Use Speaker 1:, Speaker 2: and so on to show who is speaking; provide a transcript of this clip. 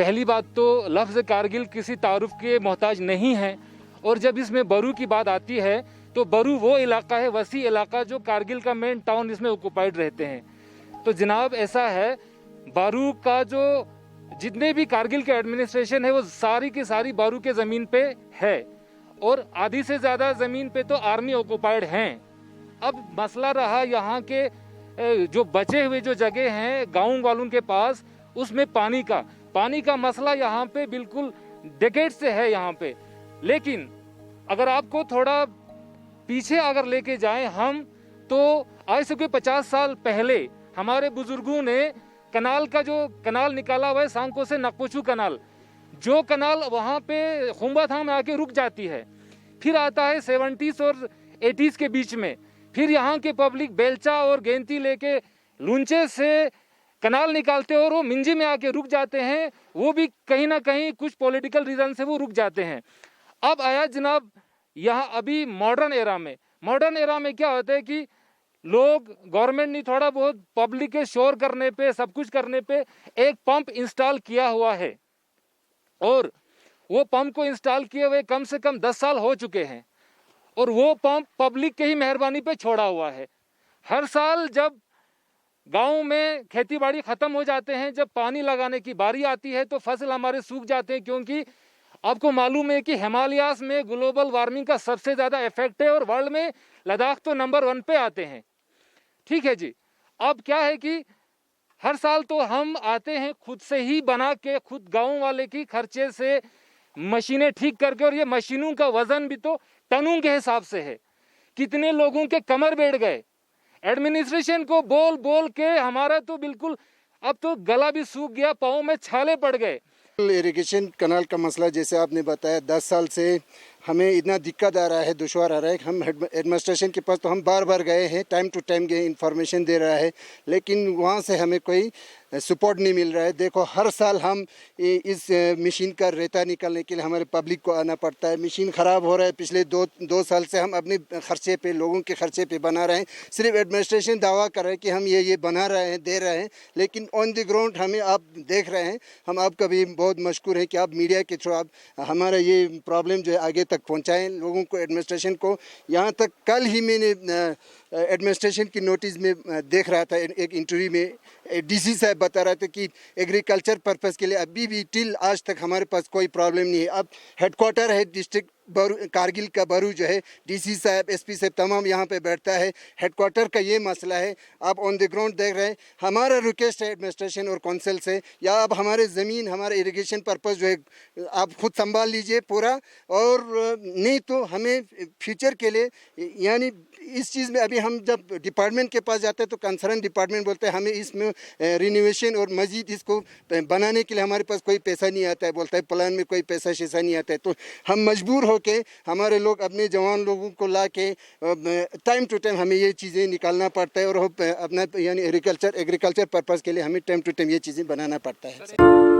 Speaker 1: पहली बात तो लफ्ज़ कारगिल किसी तारुफ के मोहताज नहीं है, और जब इसमें बरू की बात आती है तो बरू वो इलाका है, वसी इलाका, जो कारगिल का मेन टाउन इसमें ऑक्युपाइड रहते हैं। तो जनाब ऐसा है, बारू का जो जितने भी कारगिल के एडमिनिस्ट्रेशन है वो सारी की सारी बारू के ज़मीन पे है, और आधी से ज़्यादा ज़मीन पे तो आर्मी ऑक्युपाइड हैं। अब मसला रहा यहाँ के जो बचे हुए जो जगह हैं गाँव वालों के पास, उसमें पानी का मसला यहाँ पे बिल्कुल डेकेड से है यहाँ पे। लेकिन अगर आपको थोड़ा पीछे अगर लेके जाएं हम, तो आज से कोई 50 साल पहले हमारे बुजुर्गों ने कनाल का जो कनाल निकाला हुआ है सांको से नकपुचू कनाल, जो कनाल वहाँ पे खुम्बाथांग में आके रुक जाती है, फिर आता है 70s और 80s के बीच में, फिर यहाँ के पब्लिक बेलचा और गेंती लेके लुंचे से कनाल निकालते हैं और वो मिंजी में आके रुक जाते हैं। वो भी कहीं ना कहीं कुछ पॉलिटिकल रीजन से वो रुक जाते हैं। अब आया जनाब यहाँ अभी मॉडर्न एरा में क्या होता है कि लोग, गवर्नमेंट ने थोड़ा बहुत पब्लिक के शोर करने पे, सब कुछ करने पे एक पंप इंस्टॉल किया हुआ है, और वो पंप को इंस्टॉल किए हुए कम से कम 10 साल हो चुके हैं, और वो पंप पब्लिक के ही मेहरबानी पे छोड़ा हुआ है। हर साल जब गांव में खेती बाड़ी खत्म हो जाते हैं, जब पानी लगाने की बारी आती है तो फसल हमारे सूख जाते हैं, क्योंकि आपको मालूम है कि हिमालयास में ग्लोबल वार्मिंग का सबसे ज़्यादा इफेक्ट है, और वर्ल्ड में लद्दाख तो नंबर 1 पे आते हैं। ठीक है जी। अब क्या है कि हर साल तो हम आते हैं खुद से ही बना के, खुद गाँव वाले की खर्चे से मशीनें ठीक करके, और ये मशीनों का वजन भी तो टनों के हिसाब से है। कितने लोगों के कमर बैठ गए एडमिनिस्ट्रेशन को बोल बोल के, हमारा तो बिल्कुल अब तो गला भी सूख गया, पाँव में छाले पड़ गए।
Speaker 2: इरिगेशन कनाल का मसला जैसे आपने बताया, 10 साल से हमें इतना दिक्कत आ रहा है, दुश्वार आ रहा है। हम एडमिनिस्ट्रेशन के पास तो हम बार बार गए हैं, टाइम टू टाइम गए, इंफॉर्मेशन दे रहा है, लेकिन वहाँ से हमें कोई सपोर्ट नहीं मिल रहा है। देखो हर साल हम इस मशीन का रेता निकालने के लिए हमारे पब्लिक को आना पड़ता है। मशीन ख़राब हो रहा है, पिछले दो साल से हम अपने खर्चे पे, लोगों के खर्चे पे बना रहे हैं। सिर्फ एडमिनिस्ट्रेशन दावा कर रहा है कि हम ये बना रहे हैं, दे रहे हैं, लेकिन ऑन द ग्राउंड हमें आप देख रहे हैं। हम आपका भी बहुत मशकूर हैं कि आप मीडिया के थ्रू आप हमारा ये प्रॉब्लम जो है आगे तक पहुँचाएँ लोगों को, एडमिनिस्ट्रेशन को। यहाँ तक कल ही मैंने एडमिनिस्ट्रेशन की नोटिस में देख रहा था, एक इंटरव्यू में डीसी साहब बता रहे थे कि एग्रीकल्चर पर्पस के लिए अभी भी टिल आज तक हमारे पास कोई प्रॉब्लम नहीं है। अब हेडक्वार्टर है डिस्ट्रिक्ट कारगिल का बरू जो है, डीसी साहब, एसपी साहब तमाम यहाँ पे बैठता है। हेडक्वार्टर का ये मसला है। आप ऑन द ग्राउंड देख रहे हैं। हमारा रिक्वेस्ट है एडमिनिस्ट्रेशन और काउंसिल से, या आप हमारे ज़मीन, हमारे इरिगेशन पर्पस जो है आप खुद संभाल लीजिए पूरा, और नहीं तो हमें फ्यूचर के लिए, यानी इस चीज़ में अभी हम जब डिपार्टमेंट के पास जाते हैं तो कंसर्न डिपार्टमेंट बोलते हैं हमें इसमें रिनोवेशन और मजीद इसको बनाने के लिए हमारे पास कोई पैसा नहीं आता है, बोलता है प्लान में कोई पैसा शैसा नहीं आता है। तो हम मजबूर होके, हमारे लोग अपने जवान लोगों को ला के टाइम टू टाइम हमें ये चीज़ें निकालना पड़ता है, और अपना यानी एग्रीकल्चर पर्पज़ के लिए हमें टाइम टू टाइम ये चीज़ें बनाना पड़ता है।